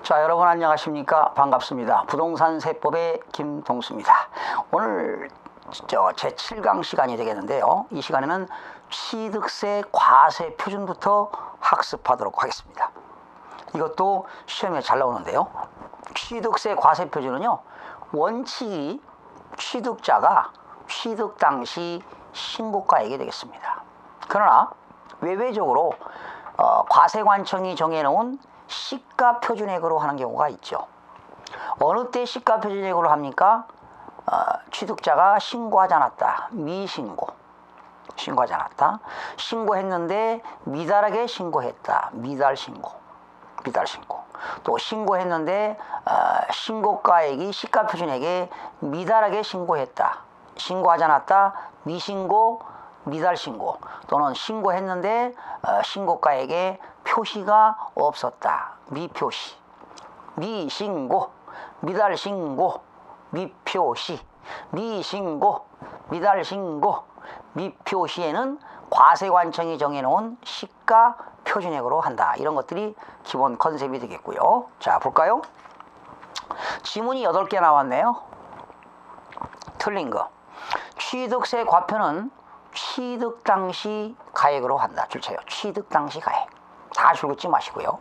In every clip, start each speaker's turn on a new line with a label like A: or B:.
A: 자, 여러분 안녕하십니까? 반갑습니다. 부동산 세법의 김동수입니다. 오늘 제 7강 시간이 되겠는데요. 이 시간에는 취득세 과세 표준부터 학습하도록 하겠습니다. 이것도 시험에 잘 나오는데요. 취득세 과세 표준은요, 원칙이 취득자가 취득 당시 신고가액이 되겠습니다. 그러나 외외적으로 과세관청이 정해놓은 시가 표준액으로 하는 경우가 있죠. 어느 때 시가 표준액으로 합니까? 취득자가 신고하지 않았다. 미신고. 신고하지 않았다. 신고했는데 미달하게 신고했다. 미달신고. 미달신고. 또 신고했는데 신고가액이 시가 표준액에 미달하게 신고했다. 신고하지 않았다. 미신고. 미달신고. 또는 신고했는데 신고가액에 표시가 없었다. 미표시. 미신고. 미달신고. 미표시. 미신고. 미달신고. 미표시에는 과세관청이 정해놓은 시가 표준액으로 한다. 이런 것들이 기본 컨셉이 되겠고요. 자, 볼까요? 지문이 8개 나왔네요. 틀린 거. 취득세 과표는 취득 당시 가액으로 한다. 줄쳐요. 취득 당시 가액. 다 줄긋지 마시고요.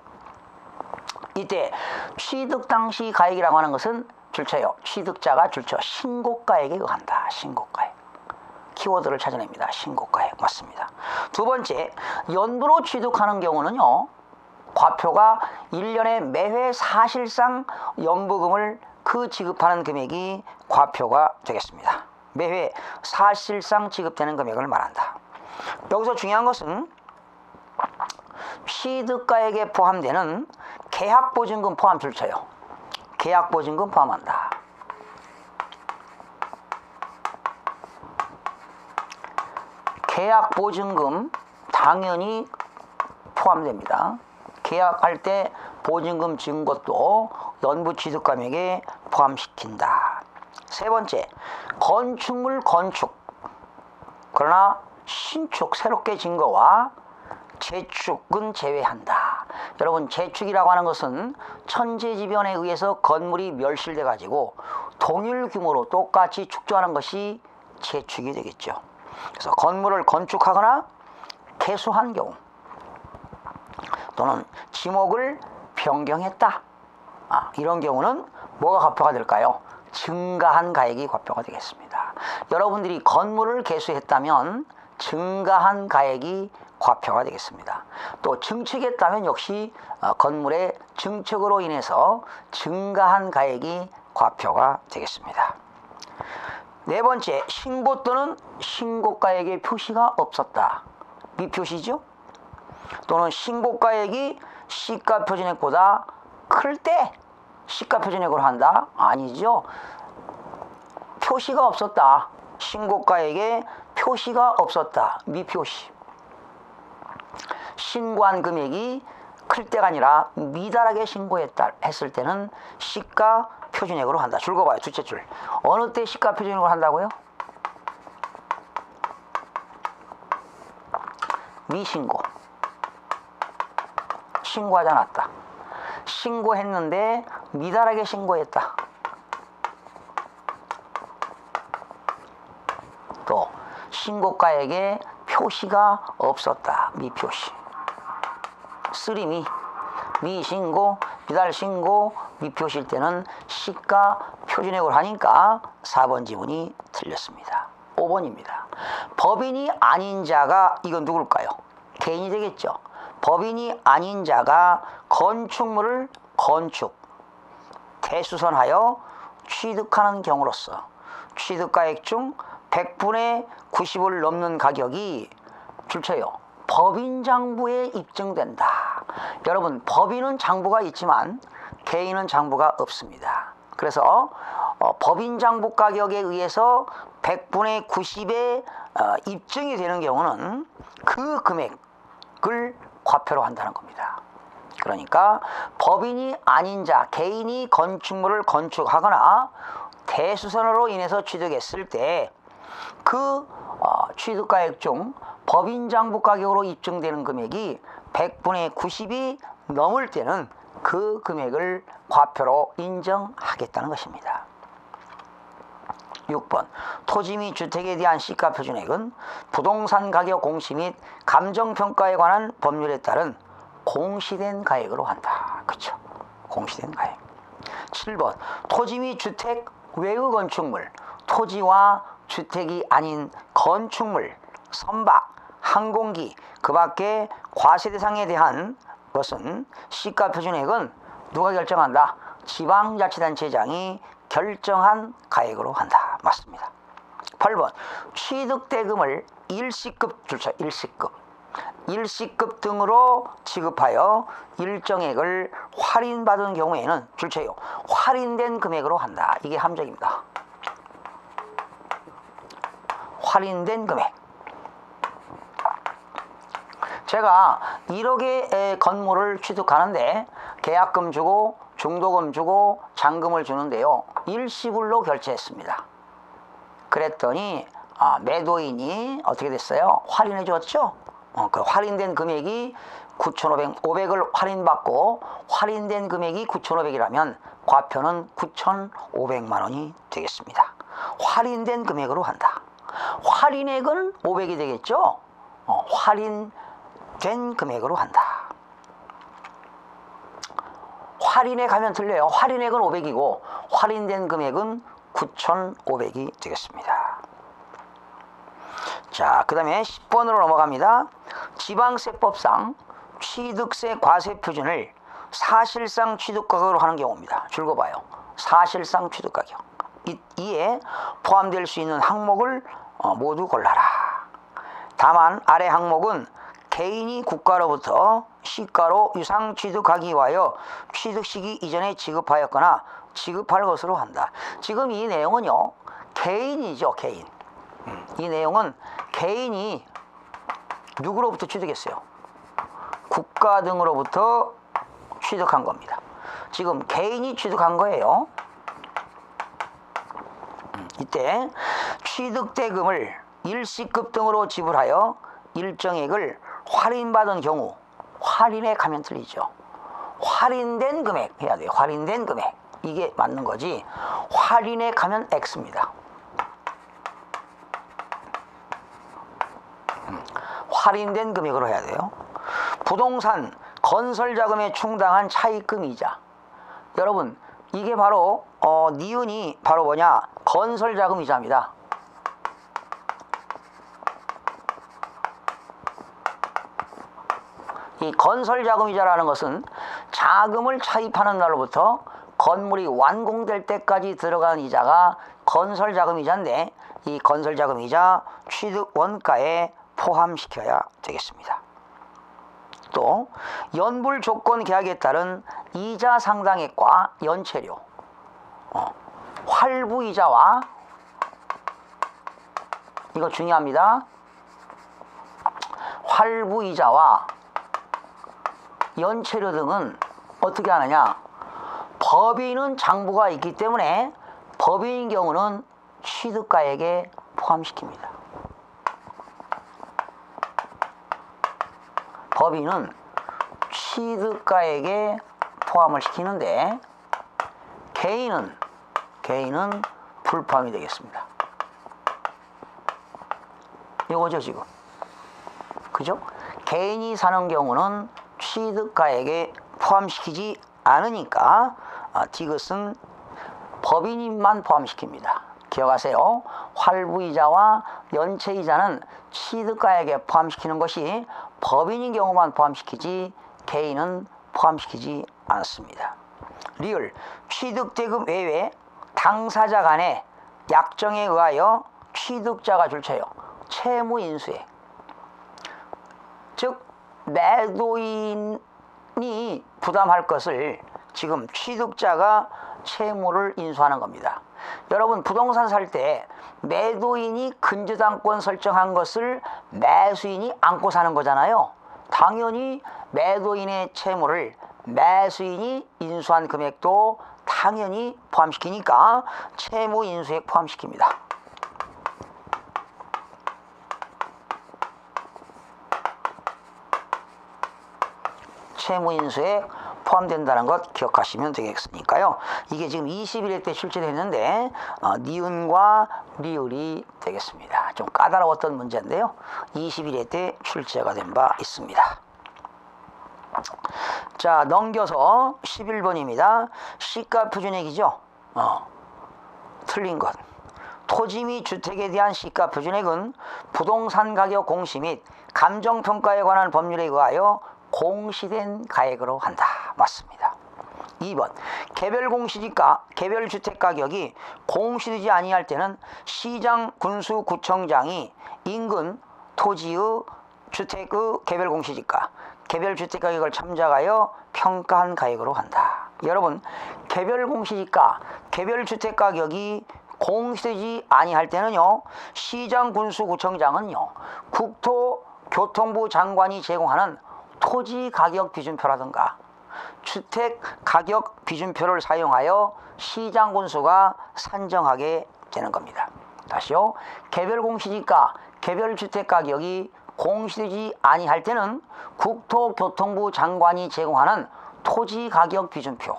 A: 이때 취득 당시 가액이라고 하는 것은 줄쳐요. 취득자가 줄쳐 신고가액에 의한다. 신고가액. 키워드를 찾아냅니다. 신고가액. 맞습니다. 두 번째, 연부로 취득하는 경우는요, 과표가 1년에 매회 사실상 연부금을 지급하는 금액이 과표가 되겠습니다. 매회 사실상 지급되는 금액을 말한다. 여기서 중요한 것은 취득가액에 포함되는 계약보증금 포함 줄쳐요. 계약보증금 포함한다. 계약보증금 당연히 포함됩니다. 계약할 때 보증금 지은 것도 연부 취득금액에 포함시킨다. 세 번째, 건축물 건축. 그러나 신축 새롭게 진 거와 재축은 제외한다. 여러분, 재축이라고 하는 것은 천재지변에 의해서 건물이 멸실돼 가지고 동일 규모로 똑같이 축조하는 것이 재축이 되겠죠. 그래서 건물을 건축하거나 개수한 경우 또는 지목을 변경했다. 이런 경우는 뭐가 과표가 될까요? 증가한 가액이 과표가 되겠습니다. 여러분들이 건물을 개수했다면 증가한 가액이 과표가 되겠습니다. 또 증축했다면 역시 건물의 증축으로 인해서 증가한 가액이 과표가 되겠습니다. 네 번째, 신고 또는 신고가액의 표시가 없었다. 미표시죠? 또는 신고가액이 시가 표준액보다 클 때 시가 표준액으로 한다? 아니죠. 표시가 없었다. 신고가액에 표시가 없었다. 미표시. 신고한 금액이 클 때가 아니라 미달하게 신고했다 했을 때는 시가 표준액으로 한다. 줄 그어봐요. 둘째 줄. 어느 때 시가 표준액으로 한다고요? 미신고. 신고하지 않았다. 신고했는데 미달하게 신고했다. 또 신고가액에 표시가 없었다. 미표시. 쓰리미. 미신고, 미달신고, 미표시일 때는 시가 표준액으로 하니까 4번 지문이 틀렸습니다. 5번입니다. 법인이 아닌 자가, 이건 누굴까요? 개인이 되겠죠. 법인이 아닌 자가 건축물을 대수선하여 취득하는 경우로서 취득가액 중 100분의 90을 넘는 가격이 줄쳐요. 법인 장부에 입증된다. 여러분, 법인은 장부가 있지만 개인은 장부가 없습니다. 그래서 법인 장부 가격에 의해서 100분의 90에 입증이 되는 경우는 그 금액을 과표로 한다는 겁니다. 그러니까 법인이 아닌 자, 개인이 건축물을 건축하거나 대수선으로 인해서 취득했을 때 그 취득가액 중 법인 장부 가격으로 입증되는 금액이 100분의 90이 넘을 때는 그 금액을 과표로 인정하겠다는 것입니다. 6번 토지 및 주택에 대한 시가 표준액은 부동산 가격 공시 및 감정평가에 관한 법률에 따른 공시된 가액으로 한다. 그렇죠? 공시된 가액. 7번 토지 및 주택 외의 건축물, 토지와 주택이 아닌 건축물, 선박, 항공기, 그 밖에 과세 대상에 대한 것은 시가 표준액은 누가 결정한다? 지방자치단체장이 결정한 가액으로 한다. 맞습니다. 8번 취득대금을 일시급 줄쳐 일시급 등으로 지급하여 일정액을 할인받은 경우에는 줄쳐요. 할인된 금액으로 한다. 이게 함정입니다. 할인된 금액. 제가 1억의 건물을 취득하는데 계약금 주고 중도금 주고 잔금을 주는데요. 일시불로 결제했습니다. 그랬더니 매도인이 어떻게 됐어요? 할인해 줬죠? 그 할인된 금액이 9,500을 할인받고 할인된 금액이 9,500이라면 과표는 9,500만 원이 되겠습니다. 할인된 금액으로 한다. 할인액은 500이 되겠죠? 할인된 금액으로 한다. 할인액 하면 틀려요. 할인액은 500이고 할인된 금액은 9,500이 되겠습니다. 자, 그 다음에 10번으로 넘어갑니다. 지방세법상 취득세 과세 표준을 사실상 취득가격으로 하는 경우입니다. 줄거봐요. 사실상 취득가격. 이에 포함될 수 있는 항목을 모두 골라라. 다만 아래 항목은 개인이 국가로부터 시가로 유상 취득하기 위하여 취득 시기 이전에 지급하였거나 지급할 것으로 한다. 지금 이 내용은요, 개인이죠, 개인. 이 내용은 개인이 누구로부터 취득했어요? 국가 등으로부터 취득한 겁니다. 지금 개인이 취득한 거예요. 이때 취득대금을 일시급 등으로 지불하여 일정액을 할인받은 경우, 할인액 하면 틀리죠. 할인된 금액 해야 돼요. 할인된 금액. 이게 맞는 거지. 할인액 하면 X입니다. 할인된 금액으로 해야 돼요. 부동산 건설 자금에 충당한 차입금 이자. 여러분, 이게 바로 니은이 바로 뭐냐? 건설 자금 이자입니다. 이 건설 자금 이자라는 것은 자금을 차입하는 날로부터 건물이 완공될 때까지 들어가는 이자가 건설 자금 이자인데, 이 건설 자금 이자 취득 원가에 포함시켜야 되겠습니다. 또 연불 조건 계약에 따른 이자 상당액과 연체료, 활부 이자와, 이거 중요합니다. 활부 이자와 연체료 등은 어떻게 하느냐? 법인은 장부가 있기 때문에 법인인 경우는 취득가액에 포함시킵니다. 법인은 취득가액에 포함을 시키는데 개인은 불포함이 되겠습니다. 이거죠 지금. 그죠? 개인이 사는 경우는 취득가액에 포함시키지 않으니까 디귿은 법인만 포함시킵니다. 기억하세요. 활부이자와 연체이자는 취득가액에 포함시키는 것이 법인인 경우만 포함시키지 개인은 포함시키지 않습니다. 리을 취득대금 외에 당사자 간의 약정에 의하여 취득자가 줄쳐요. 채무인수액. 즉 매도인이 부담할 것을 지금 취득자가 채무를 인수하는 겁니다. 여러분, 부동산 살 때 매도인이 근저당권 설정한 것을 매수인이 안고 사는 거잖아요. 당연히 매도인의 채무를 매수인이 인수한 금액도 당연히 포함시키니까 채무 인수액 포함시킵니다. 채무 인수액 포함된다는 것 기억하시면 되겠으니까요. 이게 지금 21회 때 출제됐는데 니은과 리을이 되겠습니다. 좀 까다로웠던 문제인데요. 21회 때 출제가 된 바 있습니다. 자, 넘겨서 11번입니다. 시가 표준액이죠. 틀린 것. 토지 및 주택에 대한 시가 표준액은 부동산 가격 공시 및 감정평가에 관한 법률에 의하여 공시된 가액으로 한다. 맞습니다. 2번. 개별 공시지가, 개별 주택 가격이 공시되지 아니할 때는 시장, 군수, 구청장이 인근 토지의 주택의 개별 공시지가, 개별 주택 가격을 참작하여 평가한 가액으로 한다. 여러분, 개별 공시지가, 개별 주택 가격이 공시되지 아니할 때는요, 시장, 군수, 구청장은요, 국토교통부 장관이 제공하는 토지 가격 기준표라든가 주택 가격 기준표를 사용하여 시장, 군수가 산정하게 되는 겁니다. 다시요, 개별 공시지가, 개별 주택 가격이 공시되지 아니할 때는 국토교통부 장관이 제공하는 토지 가격 기준표,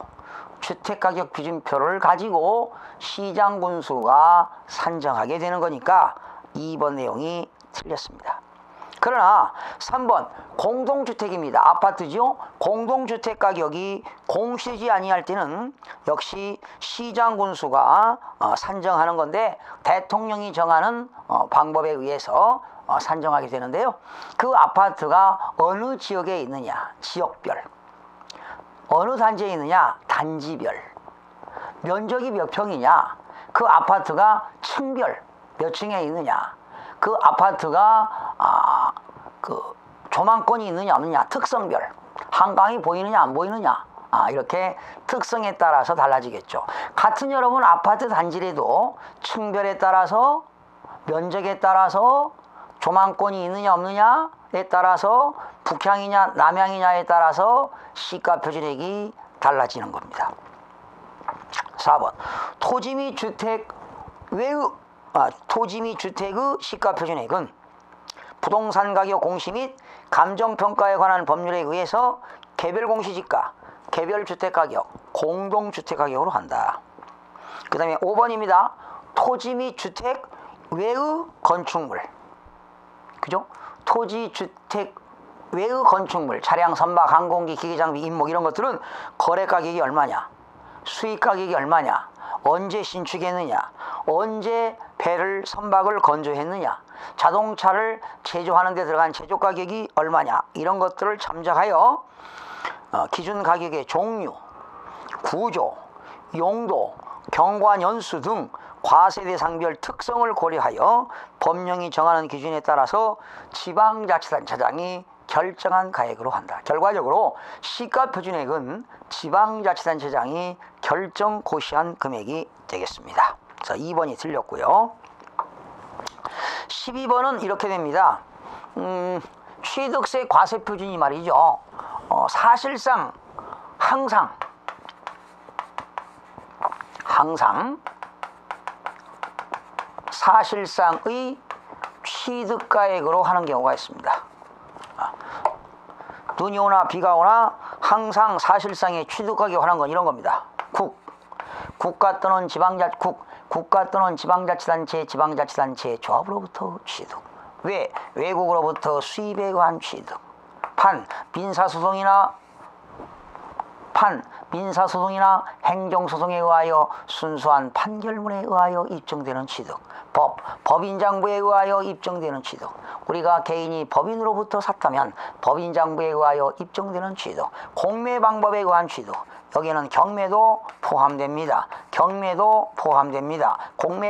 A: 주택 가격 기준표를 가지고 시장, 군수가 산정하게 되는 거니까 2번 내용이 틀렸습니다. 그러나 3번 공동주택입니다. 아파트죠. 공동주택 가격이 공시되지 아니할 때는 역시 시장, 군수가 산정하는 건데 대통령이 정하는 방법에 의해서 산정하게 되는데요. 그 아파트가 어느 지역에 있느냐, 지역별, 어느 단지에 있느냐, 단지별, 면적이 몇 평이냐, 그 아파트가 층별 몇 층에 있느냐, 그 아파트가 그 조망권이 있느냐 없느냐, 특성별, 한강이 보이느냐 안 보이느냐, 이렇게 특성에 따라서 달라지겠죠. 같은 여러분 아파트 단지라도 층별에 따라서, 면적에 따라서, 조망권이 있느냐 없느냐에 따라서, 북향이냐 남향이냐에 따라서 시가 표준액이 달라지는 겁니다. 4번 토지 및 주택의 시가 표준액은 부동산 가격 공시 및 감정평가에 관한 법률에 의해서 개별 공시지가, 개별 주택 가격, 공동주택 가격으로 한다. 그 다음에 5번입니다. 토지 및 주택 외의 건축물, 그죠? 토지, 주택 외의 건축물, 차량, 선박, 항공기, 기계장비, 임목 이런 것들은 거래 가격이 얼마냐, 수익 가격이 얼마냐, 언제 신축했느냐, 언제 배를, 선박을 건조했느냐, 자동차를 제조하는 데 들어간 제조 가격이 얼마냐, 이런 것들을 참작하여 기준 가격의 종류, 구조, 용도, 경관 연수 등 과세대상별 특성을 고려하여 법령이 정하는 기준에 따라서 지방자치단체장이 결정한 가액으로 한다. 결과적으로 시가 표준액은 지방자치단체장이 결정 고시한 금액이 되겠습니다. 자, 2번이 틀렸고요. 12번은 이렇게 됩니다. 취득세 과세 표준이 말이죠. 사실상 항상 사실상의 취득가액으로 하는 경우가 있습니다. 눈이 오나 비가 오나 항상 사실상의 취득가격 하는 건 이런 겁니다. 국가 또는 지방자치단체, 지방자치단체 조합으로부터 취득. 외국으로부터 수입에 의한 취득. 민사소송이나 행정소송에 의하여 순수한 판결문에 의하여 입증되는 취득. 법인장부에 의하여 입증되는 취득. 우리가 개인이 법인으로부터 샀다면 법인장부에 의하여 입증되는 취득. 공매 방법에 의한 취득. 여기에는 경매도 포함됩니다. 공매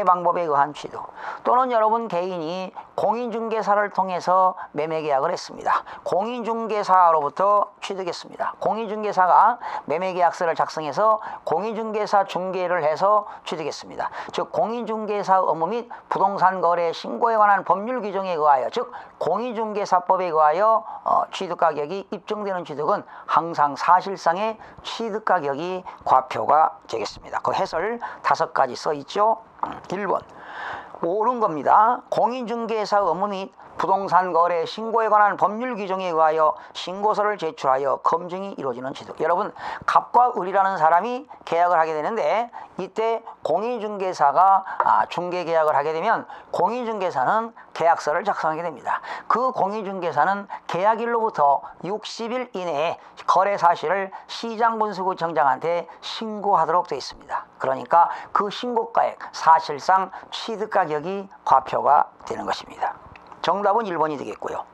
A: 방법에 의한 취득. 또는 여러분 개인이 공인중개사를 통해서 매매계약을 했습니다. 공인중개사로부터 취득했습니다. 공인중개사가 매매계약서를 작성해서 공인중개사 중개를 해서 취득했습니다. 즉 공인중개사 업무 및 부동산 거래 신고에 관한 법률 규정에 의하여, 즉 공인중개사법에 의하여 취득가격이 입증되는 취득은 항상 사실상의 취득가격이 과표가 되겠습니다. 그 해설 5가지 써 있죠. 1번 옳은 겁니다. 공인중개사 업무 및 부동산 거래 신고에 관한 법률 규정에 의하여 신고서를 제출하여 검증이 이루어지는 취득. 여러분, 갑과 을이라는 사람이 계약을 하게 되는데 이때 공인중개사가 중개계약을 하게 되면 공인중개사는 계약서를 작성하게 됩니다. 그 공인중개사는 계약일로부터 60일 이내에 거래 사실을 시장분수구청장한테 신고하도록 되어 있습니다. 그러니까 그 신고가액, 사실상 취득가격이 과표가 되는 것입니다. 정답은 1번이 되겠고요.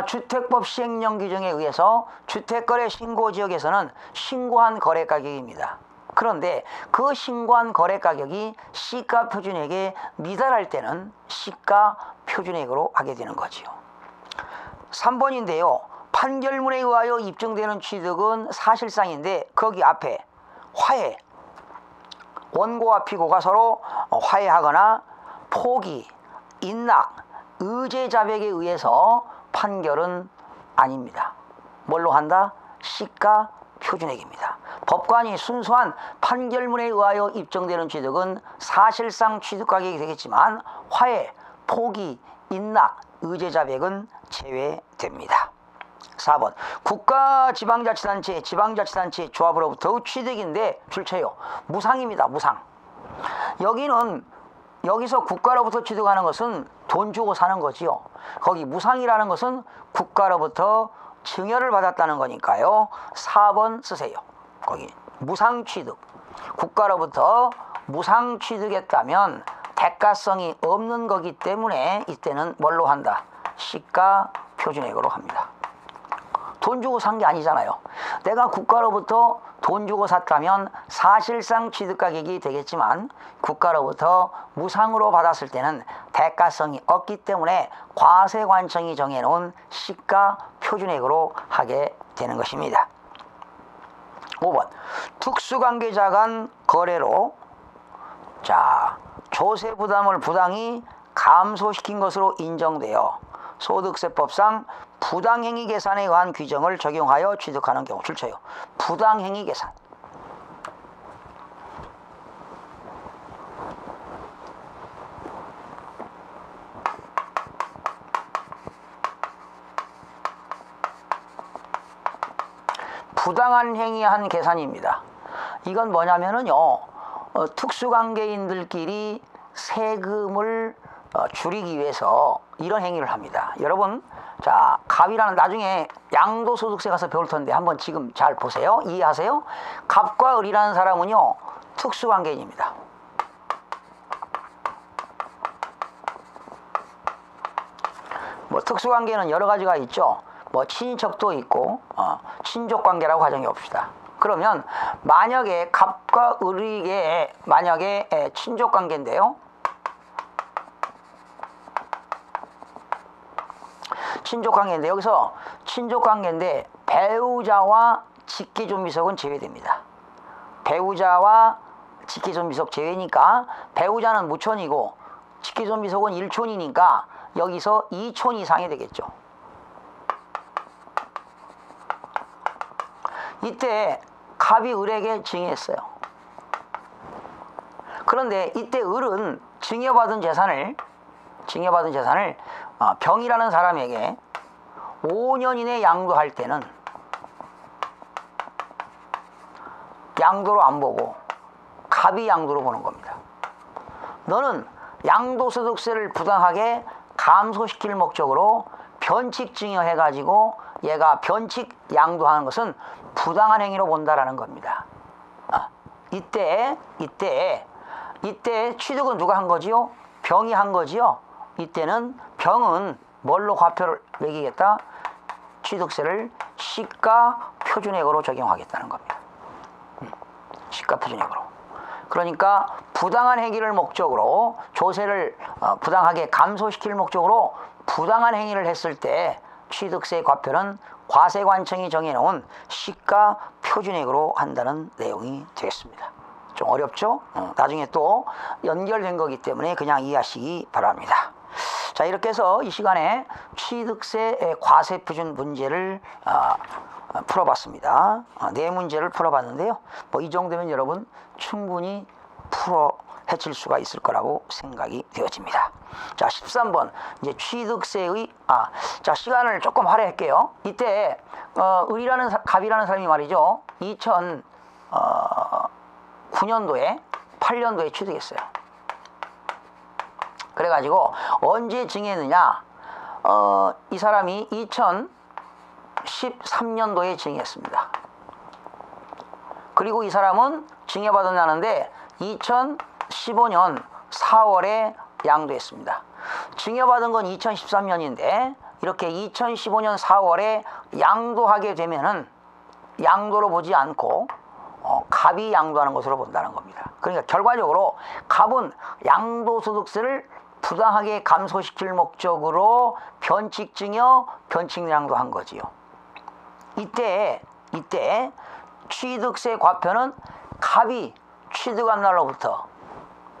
A: 주택법 시행령 규정에 의해서 주택거래 신고지역에서는 신고한 거래가격입니다. 그런데 그 신고한 거래가격이 시가 표준액에 미달할 때는 시가 표준액으로 하게 되는 거지요. 3번인데요. 판결문에 의하여 입증되는 취득은 사실상인데 거기 앞에 화해, 원고와 피고가 서로 화해하거나 포기, 인락, 의제 자백에 의해서 판결은 아닙니다. 뭘로 한다? 시가 표준액입니다. 법관이 순수한 판결문에 의하여 입증되는 취득은 사실상 취득가격이 되겠지만 화해, 포기, 인락, 의제 자백은 제외됩니다. 4번 국가지방자치단체, 지방자치단체 조합으로부터 취득인데 출처요. 무상입니다. 무상. 여기서 국가로부터 취득하는 것은 돈 주고 사는 거지요. 거기 무상이라는 것은 국가로부터 증여를 받았다는 거니까요. 4번 쓰세요. 거기 무상 취득. 국가로부터 무상 취득했다면 대가성이 없는 거기 때문에 이때는 뭘로 한다? 시가 표준액으로 합니다. 돈 주고 산 게 아니잖아요. 내가 국가로부터 돈 주고 샀다면 사실상 취득가격이 되겠지만 국가로부터 무상으로 받았을 때는 대가성이 없기 때문에 과세관청이 정해놓은 시가 표준액으로 하게 되는 것입니다. 5번 특수관계자 간 거래로 조세 부담을 부당히 감소시킨 것으로 인정되어 소득세법상 부당행위 계산에 의한 규정을 적용하여 취득하는 경우. 출처요. 부당행위 계산. 부당한 행위한 계산입니다. 이건 뭐냐면은요, 특수관계인들끼리 세금을 줄이기 위해서 이런 행위를 합니다. 여러분, 갑이라는, 나중에 양도소득세 가서 배울 텐데 한번 지금 잘 보세요. 이해하세요? 갑과 을이라는 사람은요, 특수관계인입니다. 특수관계는 여러 가지가 있죠. 친인척도 있고 친족관계라고 가정해 봅시다. 그러면 만약에 갑과 을이 만약에 친족관계인데요. 친족관계인데 여기서 친족관계인데 배우자와 직계존비속은 제외됩니다. 배우자와 직계존비속 제외니까 배우자는 무촌이고 직계존비속은 1촌이니까 여기서 2촌 이상이 되겠죠. 이때 갑이 을에게 증여했어요. 그런데 이때 을은 증여받은 재산을 병이라는 사람에게 5년 이내 양도할 때는 양도로 안 보고 갑이 양도로 보는 겁니다. 너는 양도소득세를 부당하게 감소시킬 목적으로 변칙 증여해가지고 얘가 변칙 양도하는 것은 부당한 행위로 본다라는 겁니다. 이때 취득은 누가 한 거지요? 병이 한 거지요. 이때는 병은 뭘로 과표를 매기겠다? 취득세를 시가 표준액으로 적용하겠다는 겁니다. 시가 표준액으로. 그러니까 부당한 행위를 목적으로 조세를 부당하게 감소시킬 목적으로 부당한 행위를 했을 때 취득세 과표는 과세관청이 정해놓은 시가 표준액으로 한다는 내용이 되겠습니다. 좀 어렵죠? 나중에 또 연결된 거기 때문에 그냥 이해하시기 바랍니다. 자, 이렇게 해서 이 시간에 취득세 과세표준 문제를 풀어봤습니다. 네 문제를 풀어봤는데요. 이 정도면 여러분 충분히 풀어 해칠 수가 있을 거라고 생각이 되어집니다. 자, 13번 이제 취득세의 자, 시간을 조금 할애할게요. 이때 을이라는 갑이라는 사람이 말이죠. 2009년도에 8년도에 취득했어요. 그래가지고 언제 증여했느냐? 이 사람이 2013년도에 증여했습니다. 그리고 이 사람은 증여받았냐는데 2015년 4월에 양도했습니다. 증여받은 건 2013년인데 이렇게 2015년 4월에 양도하게 되면은 양도로 보지 않고 갑이 양도하는 것으로 본다는 겁니다. 그러니까 결과적으로 갑은 양도소득세를 부당하게 감소시킬 목적으로 변칙증여, 변칙양도한 거지요. 이때 취득세 과표는 갑이 취득한 날로부터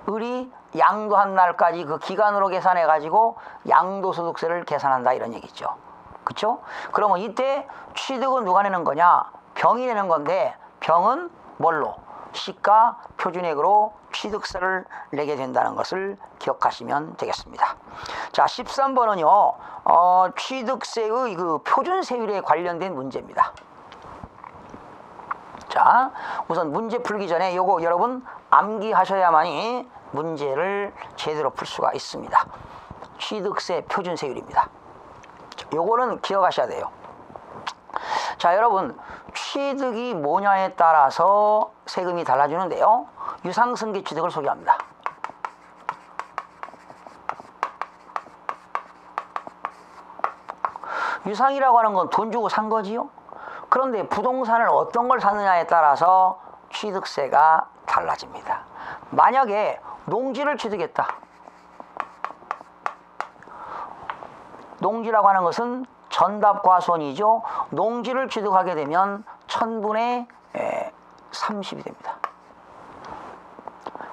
A: 을이 양도한 날까지 그 기간으로 계산해 가지고 양도소득세를 계산한다 이런 얘기죠. 그렇죠? 그러면 이때 취득은 누가 내는 거냐? 병이 내는 건데 병은 뭘로? 시가 표준액으로 취득세를 내게 된다는 것을 기억하시면 되겠습니다. 자, 13번은요. 취득세의 그 표준세율에 관련된 문제입니다. 자, 우선 문제 풀기 전에 요거 여러분 암기하셔야만이 문제를 제대로 풀 수가 있습니다. 취득세 표준세율입니다. 요거는 기억하셔야 돼요. 자, 여러분 취득이 뭐냐에 따라서 세금이 달라지는데요. 유상승계 취득을 소개합니다. 유상이라고 하는 건 돈 주고 산 거지요. 그런데 부동산을 어떤 걸 샀느냐에 따라서 취득세가 달라집니다. 만약에 농지를 취득했다. 농지라고 하는 것은 전답과손이죠. 농지를 취득하게 되면 1000분의 30이 됩니다.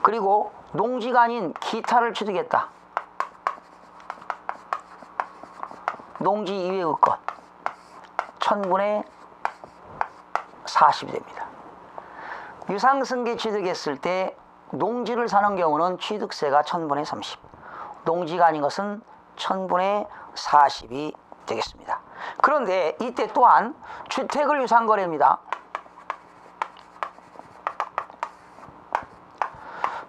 A: 그리고 농지가 아닌 기타를 취득했다. 농지 이외의 것 1000분의 40이 됩니다. 유상승계 취득했을 때 농지를 사는 경우는 취득세가 1000분의 30, 농지가 아닌 것은 1000분의 40이 되겠습니다. 그런데 이때 또한 주택을 유상거래입니다.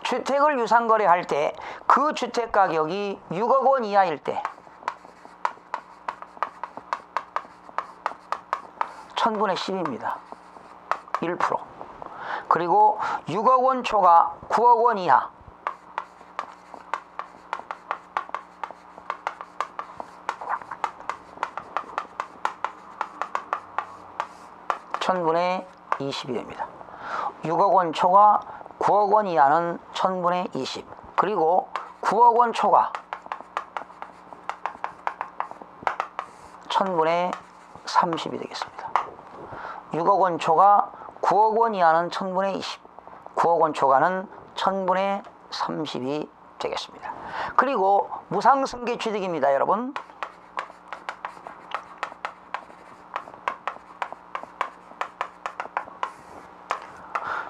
A: 주택을 유상거래할 때 그 주택 가격이 6억 원 이하일 때 1000분의 10입니다. 1%. 그리고 6억 원 초과 9억 원 이하 1000분의 20이 됩니다. 6억 원 초과 9억 원 이하는 1000분의 20. 그리고 9억 원 초과 1000분의 30이 되겠습니다. 6억 원 초과 9억 원 이하는 1000분의 20. 9억 원 초과는 1000분의 30이 되겠습니다. 그리고 무상승계 취득입니다, 여러분.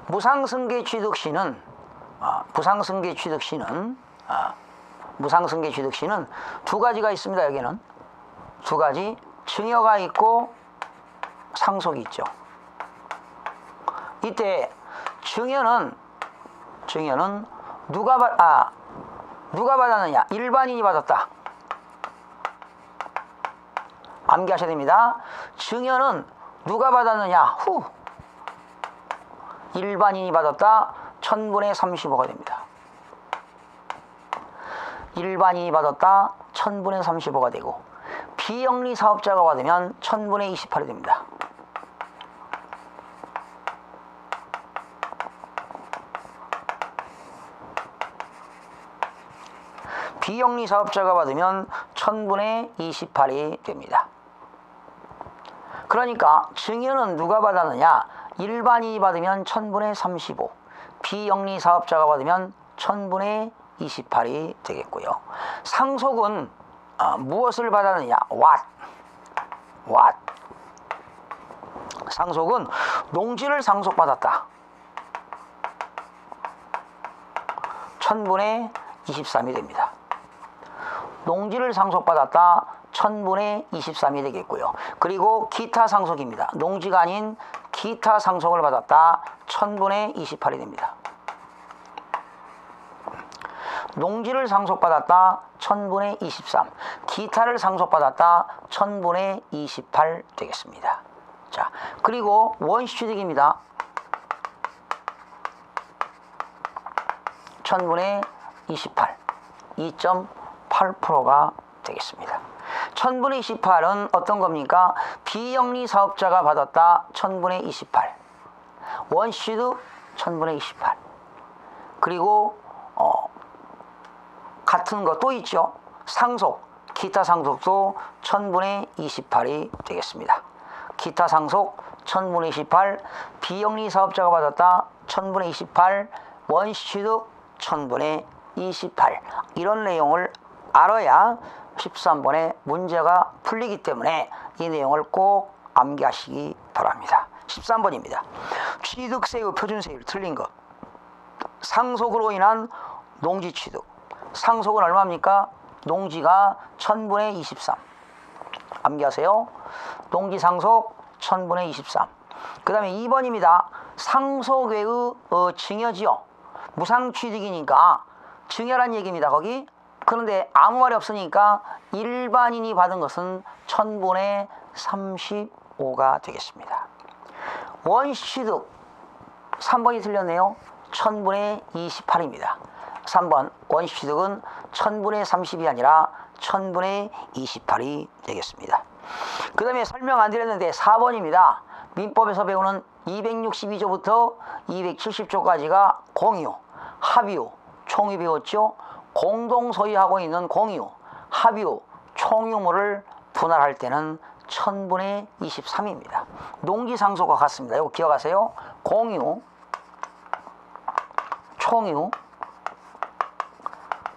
A: 무상승계 취득 시는 두 가지가 있습니다. 여기는 두 가지, 증여가 있고 상속이 있죠. 이때 증여는 누가 받았느냐? 일반인이 받았다. 암기하셔야 됩니다. 증여는 누가 받았느냐? 일반인이 받았다. 1000분의 35가 됩니다. 일반인이 받았다. 1000분의 35가 되고 비영리 사업자가 받으면 1000분의 28이 됩니다. 비영리 사업자가 받으면 1000분의 28이 됩니다. 그러니까 증여는 누가 받았느냐? 일반인이 받으면 1000분의 35, 비영리 사업자가 받으면 1000분의 28이 되겠고요. 상속은 무엇을 받았느냐? 상속은 농지를 상속받았다. 1000분의 23이 됩니다. 농지를 상속받았다 1000분의 23이 되겠고요. 그리고 기타 상속입니다. 농지가 아닌 기타 상속을 받았다 1000분의 28이 됩니다. 농지를 상속받았다 1000분의 23, 기타를 상속받았다 1000분의 28 되겠습니다. 자, 그리고 원시취득입니다. 1000분의 28, 2.8%가 되겠습니다. 1000분의 28은 어떤 겁니까? 비영리 사업자가 받았다 1000분의 28, 원시취득 1000분의 28, 그리고 같은 거 또 있죠. 상속, 기타 상속도 1000분의 28이 되겠습니다. 기타 상속 1000분의 28, 비영리 사업자가 받았다 1000분의 28, 원시취득 1000분의 28. 이런 내용을 알아야 13번에 문제가 풀리기 때문에 이 내용을 꼭 암기하시기 바랍니다. 13번입니다. 취득세의 표준세율 틀린 것. 상속으로 인한 농지취득. 상속은 얼마입니까? 농지가 1000분의 23. 암기하세요. 농지 상속 1000분의 23. 그 다음에 2번입니다. 상속 외의 증여지요. 무상취득이니까 증여란 얘기입니다. 거기. 그런데 아무 말이 없으니까 일반인이 받은 것은 1000분의 35가 되겠습니다. 원시취득 3번이 틀렸네요. 1000분의 28입니다. 3번 원시취득은 1000분의 30이 아니라 1000분의 28이 되겠습니다. 그 다음에 설명 안 드렸는데 4번입니다. 민법에서 배우는 262조부터 270조까지가 공유, 합유, 총유 배웠죠. 공동 소유하고 있는 공유, 합유, 총유물을 분할할 때는 1000분의 23입니다. 농지상속과 같습니다. 이거 기억하세요. 공유, 총유,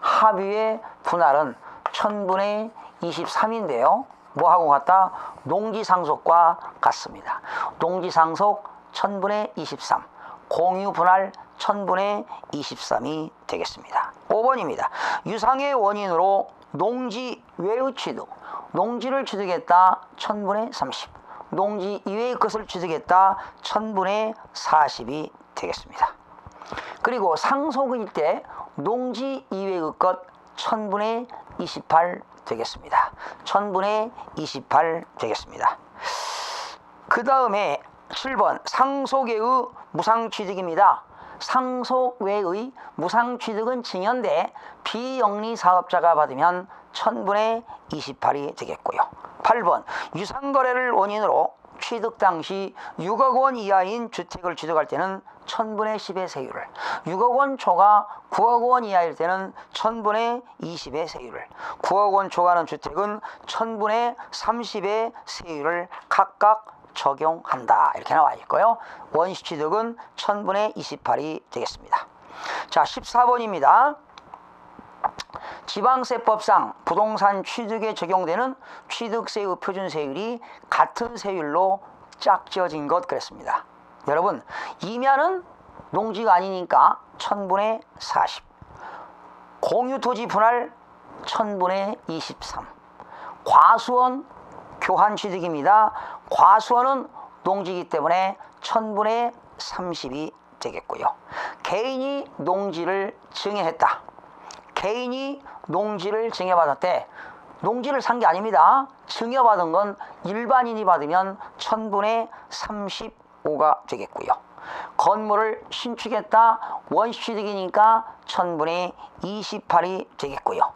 A: 합유의 분할은 1000분의 23인데요. 뭐하고 같다? 농지상속과 같습니다. 농지상속 1000분의 23, 공유 분할 1000분의 23이 되겠습니다. 5번입니다. 유상의 원인으로 농지 외의 취득. 농지를 취득했다 1000분의 30, 농지 이외의 것을 취득했다 1000분의 40이 되겠습니다. 그리고 상속일 때 농지 이외의 것 1000분의 28 되겠습니다. 1000분의 28 되겠습니다. 그 다음에 7번 상속외의 무상취득입니다. 상속외의 무상취득은 증여인데 비영리 사업자가 받으면 1000분의 28이 되겠고요. 8번 유상거래를 원인으로 취득 당시 6억 원 이하인 주택을 취득할 때는 1000분의 10의 세율을, 6억 원 초과 9억 원 이하일 때는 1000분의 20의 세율을, 9억 원 초과하는 주택은 1000분의 30의 세율을 각각 적용한다. 이렇게 나와 있고요. 원시취득은 1000분의 28이 되겠습니다. 자, 14번입니다. 지방세법상 부동산 취득에 적용되는 취득세의 표준세율이 같은 세율로 짝지어진 것 그랬습니다. 여러분, 이면은 농지가 아니니까 1000분의 40, 공유토지 분할 1000분의 23, 과수원 교환취득입니다. 과수원은 농지이기 때문에 1000분의 30이 되겠고요. 개인이 농지를 증여했다. 개인이 농지를 증여받았대. 농지를 산 게 아닙니다. 증여받은 건 일반인이 받으면 1000분의 35가 되겠고요. 건물을 신축했다. 원시취득이니까 1000분의 28이 되겠고요.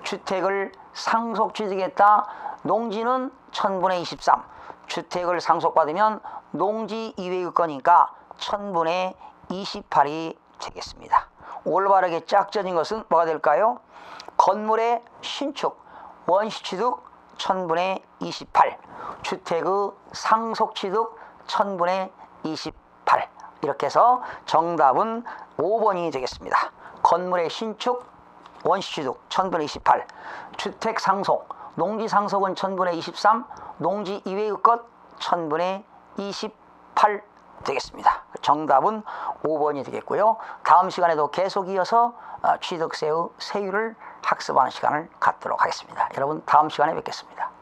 A: 주택을 상속취득했다. 농지는 1000분의 23. 주택을 상속받으면 농지 이외의 거니까 1000분의 28이 되겠습니다. 올바르게 짝져진 것은 뭐가 될까요? 건물의 신축, 원시취득 1000분의 28, 주택의 상속취득 1000분의 28. 이렇게 해서 정답은 5번이 되겠습니다. 건물의 신축, 원시취득 1000분의 28, 주택 상속, 농지 상속은 1000분의 23, 농지 이외의 것 1000분의 28 되겠습니다. 정답은 5번이 되겠고요. 다음 시간에도 계속 이어서 취득세의 세율을 학습하는 시간을 갖도록 하겠습니다. 여러분 다음 시간에 뵙겠습니다.